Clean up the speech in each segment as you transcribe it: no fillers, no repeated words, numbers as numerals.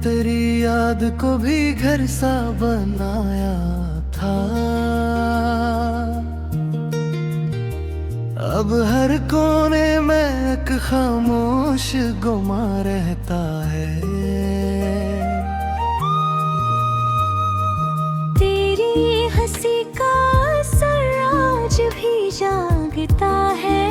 तेरी याद को भी घर सा बनाया था। अब हर कोने में एक खामोश गुमा रहता है। तेरी हंसी का असर आज भी जागता है।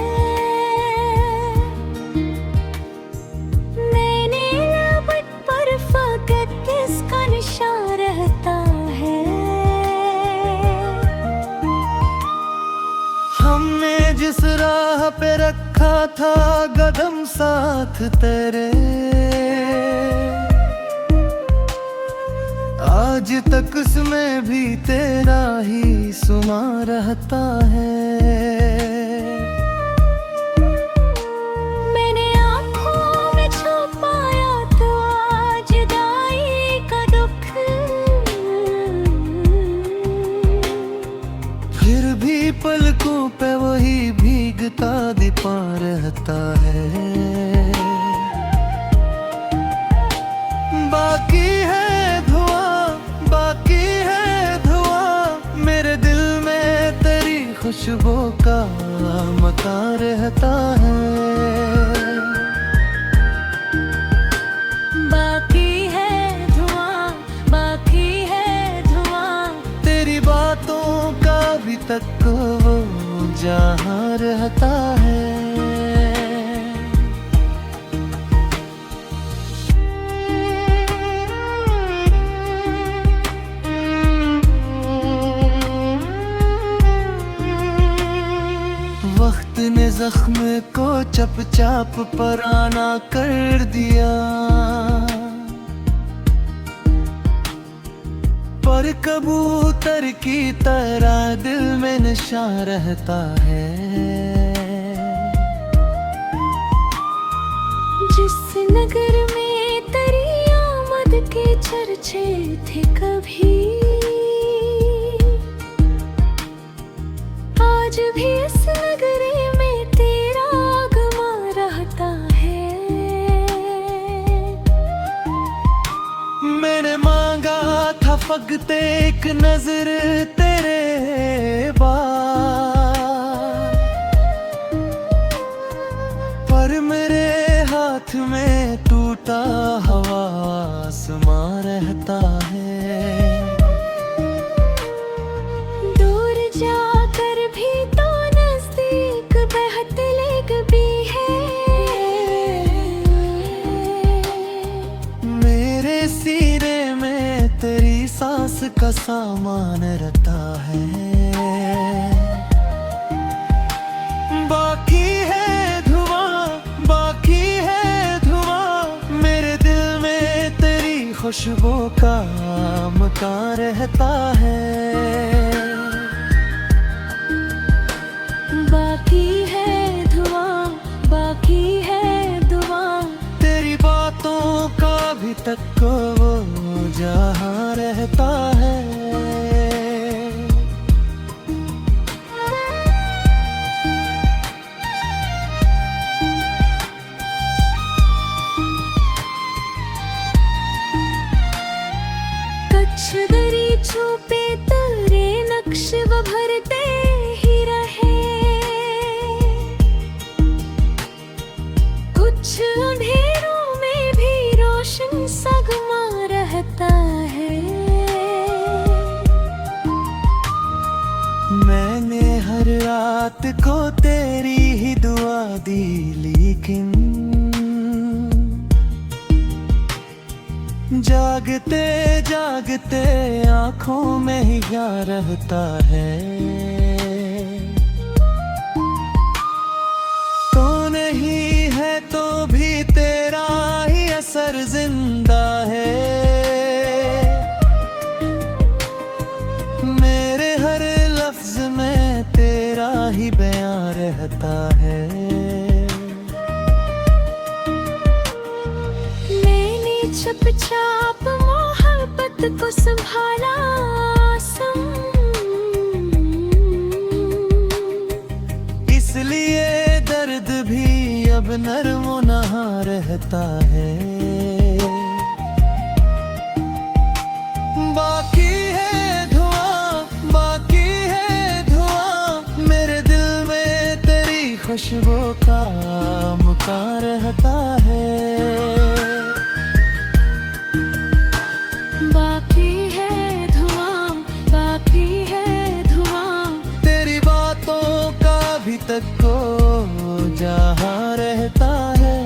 हमने जिस राह पे रखा था कदम साथ तेरे, आज तक उसमें भी तेरा ही सुमा रहता है। मैंने आँखों में छुपाया तो आज जुदाई का दुख, फिर भी पलकों पे वही भीगता दीपा रहता है। बाकी है धुआं, बाकी है धुआं, मेरे दिल में तेरी खुशबू का मकान रहता है। बाकी है धुआं, बाकी है धुआं, तेरी बातों का भी तक वो जहाँ रहता है। वक्त ने जख्म को चपचाप पराना कर दिया, पर कबूतर की तरह दिल में निशान रहता है। जिस नगर में तेरी आमद के चर्चे थे कभी, आज भी इस नगरी में तेरा आगमा रहता है। मैंने मांगा था फकत एक नजर तेरे बाद, पर मेरे हाथ में टूटा हवा आसमां रहता है। दूर जाकर भी तो नजदीक बहती लेक भी है। मेरे सीने में तेरी सांस का सामान रहता है। बाकी है धुआं, बाकी है धुआं, मेरे दिल में तेरी खुशबू का मकान रहता है। बाकी है धुआं, बाकी है धुआं, तेरी बातों का भी तक वो जहाँ रहता है। कच्छ दरी छुपे तेरे नक्श वो भरते ही रहे। कुछ अंधेरों में भी रोशन सगमा रहता है। मैंने हर रात को तेरी ही दुआ दी, लेकिन जागते जागते आंखों में ही क्या रहता है। तो नहीं है तो भी तेरा ही असर जिंदा है। मेरे हर लफ्ज में तेरा ही बयां रहता है। मैंने चुपचाप मोहब्बत को संभाला आसम, इसलिए दर्द भी अब नरम नहा रहता है। खुशबू का मकान रहता है। बाकी है धुआं, बाकी है धुआं, तेरी बातों का भी तक को जहाँ रहता है।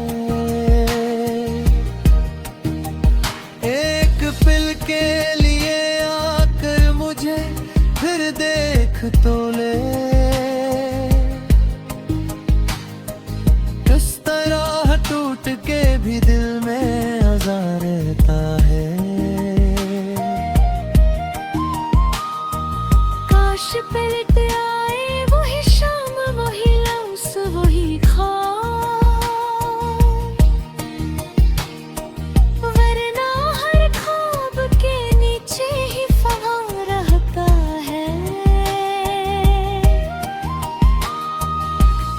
एक पल के लिए आकर मुझे फिर देख तो ले, किस तरह टूट के भी दिल में आज़ार रहता है। काश पलट आए वही शाम, वही लम्स, वही ख्वाब, वरना हर ख्वाब के नीचे ही फहां रहता है।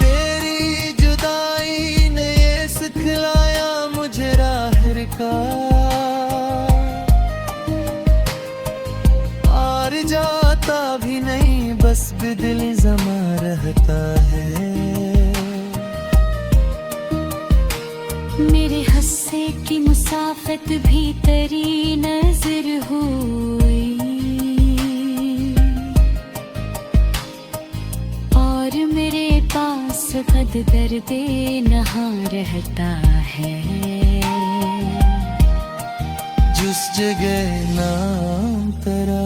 तेरी जुदाई ने ये सिखलाया मुझे राह का, हार जाता भी नहीं बस भी दिल जमा रहता है। मेरे हस्से की मुसाफत भी तेरी नजर हुई, और मेरे पास कद दर्दे नहा रहता है। जिस जगह नाम तेरा,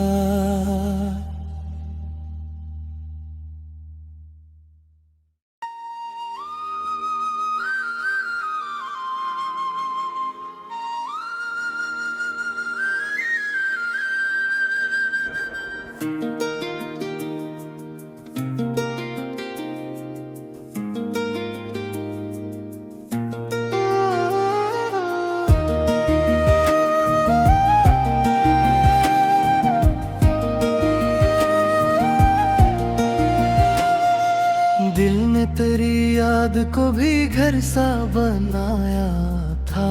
दिल ने तेरी याद को भी घर सा बनाया था।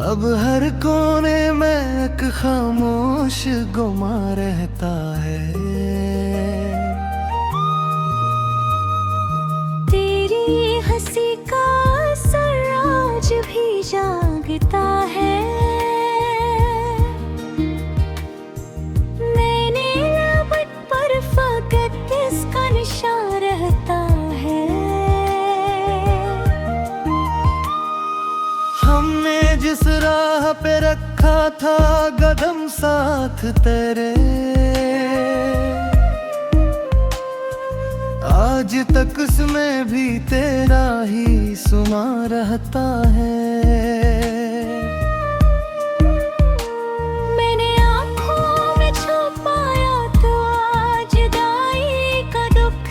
अब हर कोने में एक खामोश गुमा रहता है। तेरी हंसी का असर आज भी जागता है। मैंने लबट पर फकत इसका निशान रहता है। हमने जिस राह पे रखा था कदम साथ तेरे, आज तक उसमें भी तेरा ही सुमा रहता है। मैंने आँखों में छुपाया तो आज जुदाई का दुख,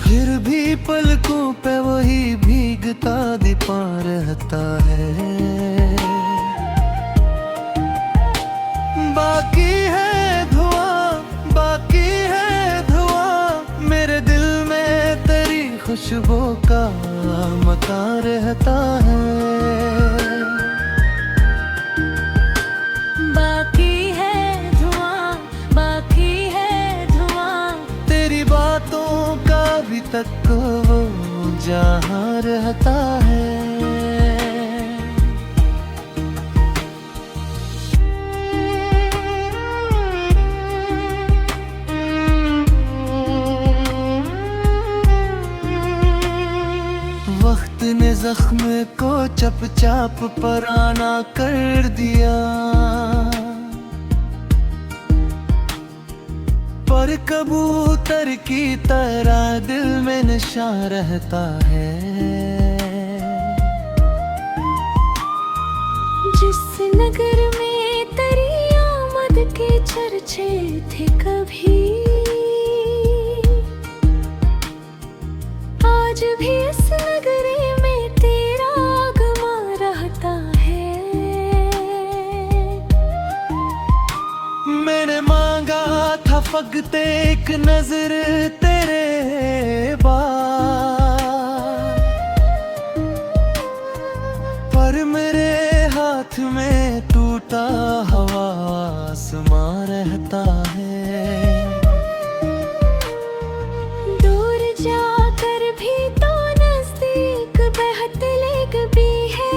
फिर भी पलकों पे वही भीगता दीपा रहता है। बाकी है धुआं, बाकी है धुआं, मेरे दिल में तेरी खुशबू का मकान रहता है। बाकी है धुआं, बाकी है धुआं, तेरी बातों का भी तक वो जहाँ रहता है। वक्त ने जख्म को चपचाप पराना कर दिया, पर कबूतर की तरह दिल में निशान रहता है। जिस नगर में तेरी आमद के चर्चे थे कभी, आज भी इस नगरी में तेरा आगमन रहता है। मैंने मांगा था फकत एक नजर तेरे बाद, पर मेरे हाथ में टूटा हवा आसमां रहता है। दूर जाकर भी तो नजदीक बहत लेग भी है।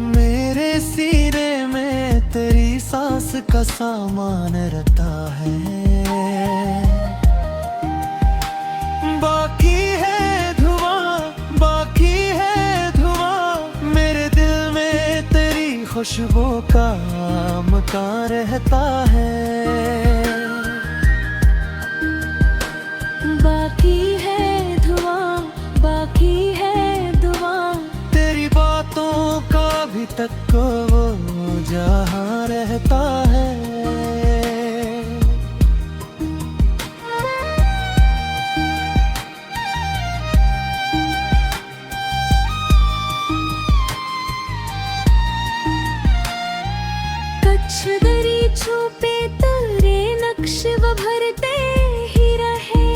मेरे सीने में तेरी सांस का सामान रहता है। बाकी है धुआं, बाकी है धुआं, मेरे दिल में तेरी खुशबू का मकान रहता है। बाकी है धुआं, बाकी है धुआं, तेरी बातों का भी तक वो जहाँ रहता है। कच्छ दरी छुपे तेरे नक्श वो भरते ही रहे।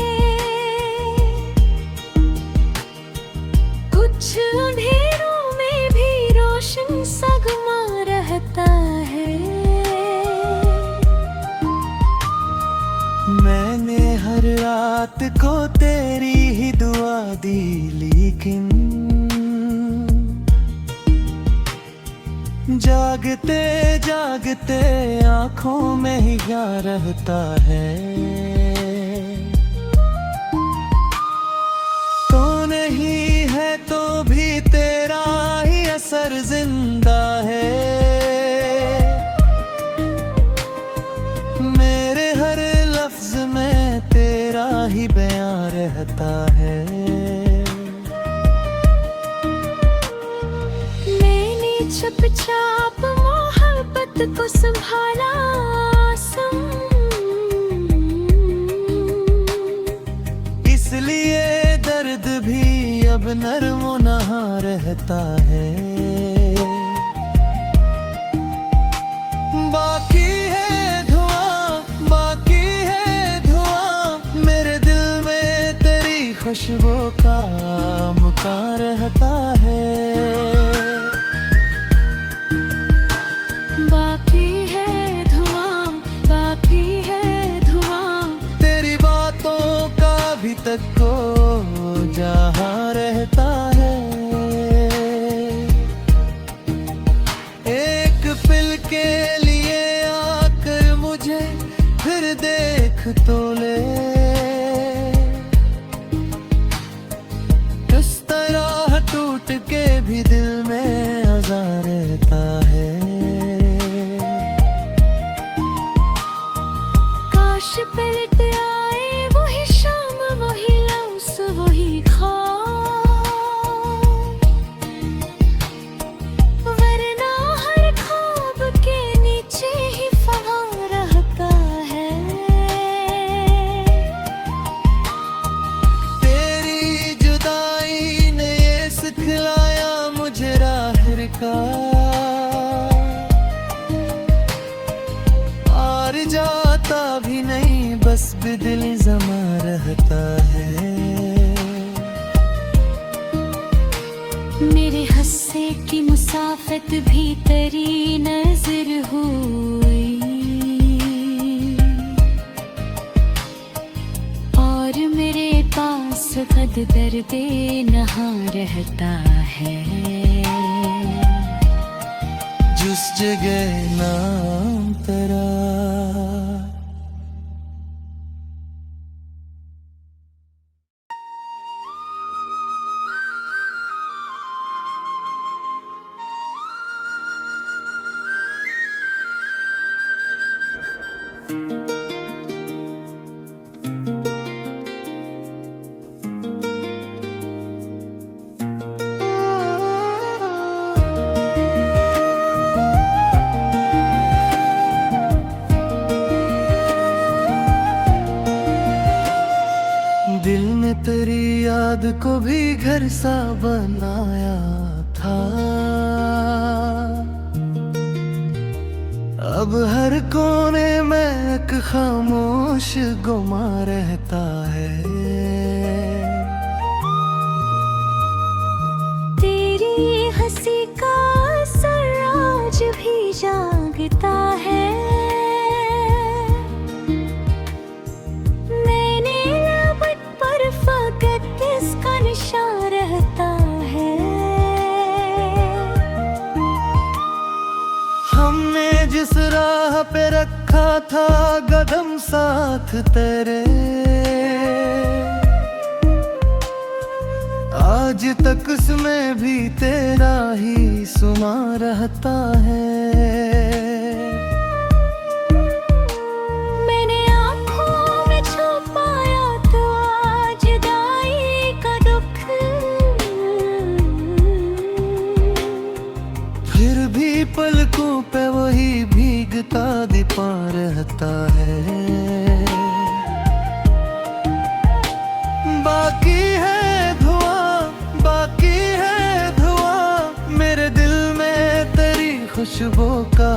कुछ अंधेरों में भी रोशन सगमा रहता है। मैंने हर रात को तेरी ही दुआ दी, लेकिन जागते जागते आंखों में ही क्या रहता है। तो नहीं है तो भी तेरा ही असर जिंदा है। मेरे हर लफ्ज में तेरा ही बयां रहता है। चुपचाप मोहब्बत को संभाला इसलिए दर्द भी अब नरमो नहा रहता है। बाकी है धुआं, बाकी है धुआं, मेरे दिल में तेरी खुशबू का मकान रहता है। बाकी है धुआं, बाकी है धुआं, तेरी बातों का भी तक को जहाँ रहता है। एक पल के लिए आकर मुझे फिर देख तो ले। इस तरह टूट के भी दिल में आज़ार रहता है। काश पलट आए वही शाम, वही लम्स, वही ख्वाब, वरना हर ख्वाब के नीचे ही फना रहता है। तेरी जुदाई ने ये सिखलाया मुझे राह का, हार जाता भी नहीं बस दिल जमा रहता है। मेरे हस्से की मुसाफत भी तेरी नजर हुई, और मेरे पास कद दर्दे नहा रहता है। जिस जगह नाम तेरा, दिल ने तेरी याद को भी घर सा बनाया था। अब हर कोने में एक खामोश गुमा रहता है। तेरी हंसी का असर आज था कदम साथ तेरे, आज तक उसमें भी तेरा ही सुमा रहता है। मैंने आँखों में छुपाया तो आज जुदाई का दुख, फिर भी पलकों पे वही भीगता दीपा रहता है। बाकी है धुआं, बाकी है धुआं, मेरे दिल में तेरी खुशबू का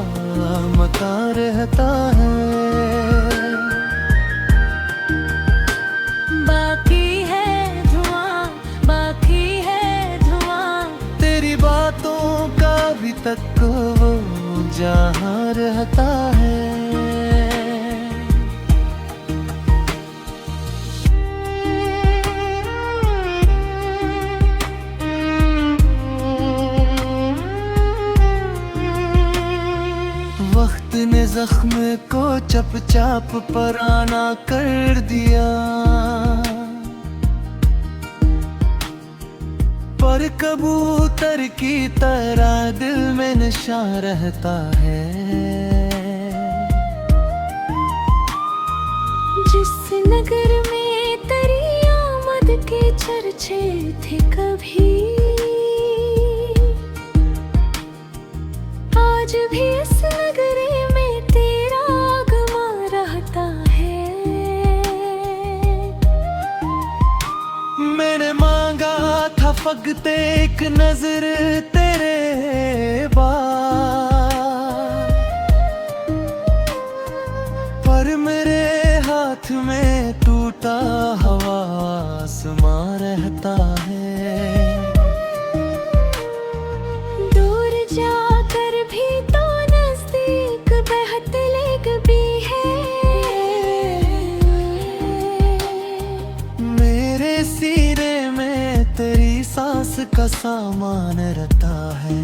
मकान रहता है। बाकी है धुआं, बाकी है धुआं, तेरी बातों का भी तक वो जहाँ रहता है। वक्त ने जख्म को चपचाप पराना कर दिया, पर कबूतर की तरह दिल में निशान रहता है। जिस नगर में तेरी आमद के चर्चे थे कभी, आज भी इस नगरी में तेरा आगमा रहता है। मैंने मांगा था फकत एक नजर तेरे बाद, पर मेरे हाथ में टूटा हवा आसमां रहता है। दूर जाकर भी तो नजदीक बहते लेक भी है। मेरे सीने में तेरी सांस का सामान रहता है।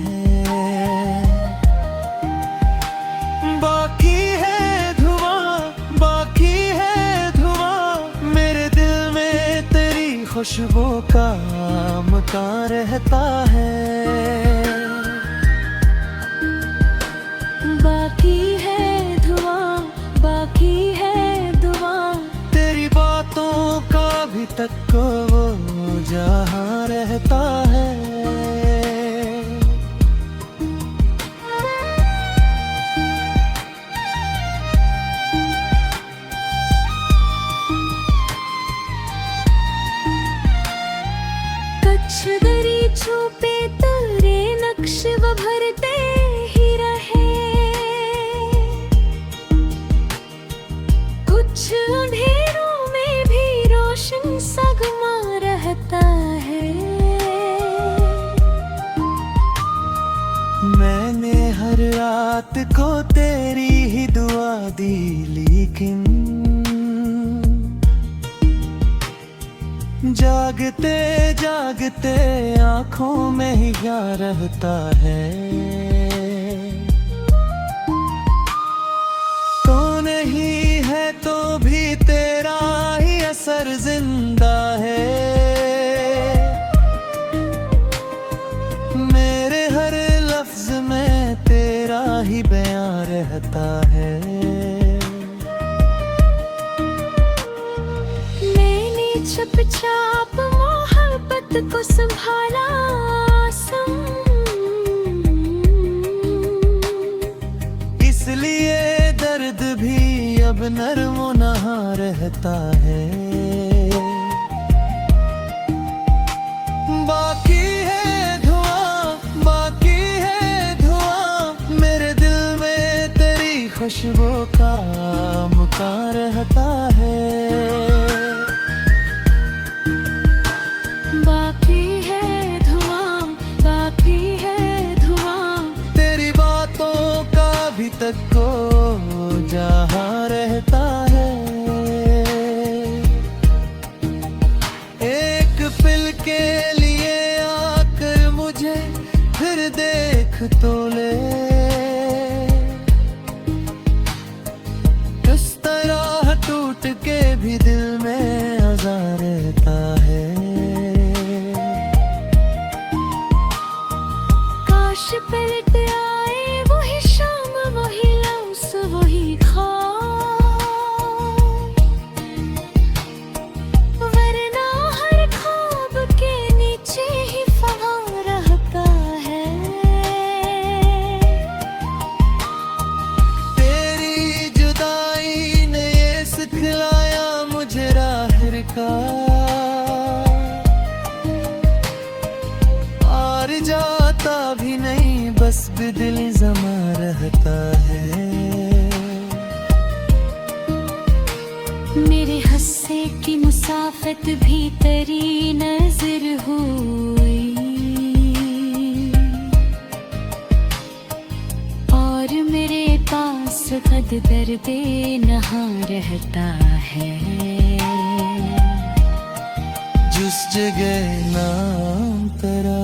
बाकी है धुआं, बाकी है धुआं, मेरे दिल में तेरी खुशबू का मकान रहता है। बाकी है धुआं, बाकी है धुआं, तेरी बातों का भी तक वो जहाँ रहता है। कच्छ दरी छुपे तेरे नक्श वो भरते ही रहे, कुछ अंधेरों में भी रोशन सगमा रहता है। मैंने हर रात को तेरी ही दुआ दी, लेकिन जागते जागते आंखों में ही क्या रहता है। तो नहीं है तो भी तेरा ही असर जिंदा है। मेरे हर लफ्ज में तेरा ही बयां रहता है। मैंने चुपचाप मोहब्बत को संभाला आसम, इसलिए दर्द भी अब नरमो नहा रहता है। बाकी है धुआं, बाकी है धुआं, मेरे दिल में तेरी खुशबू का मकान रहता है। बाकी है धुआं, बाकी है धुआं, तेरी बातों का भी तक को जहाँ रहता है। रहता है। काश पलट आए वही शाम, वही लम्स, वही ख्वाब, वरना हर ख्वाब के नीचे ही वहाँ रहता है। तेरी जुदाई ने ये सिखलाया मुझे राह का, हार जाता भी नहीं बस दिल जमा रहता है। मेरे हस्से की मुसाफत भी तेरी नजर हुई, और मेरे पास कद दर्दे नहा रहता है। जिस जगह नाम तेरा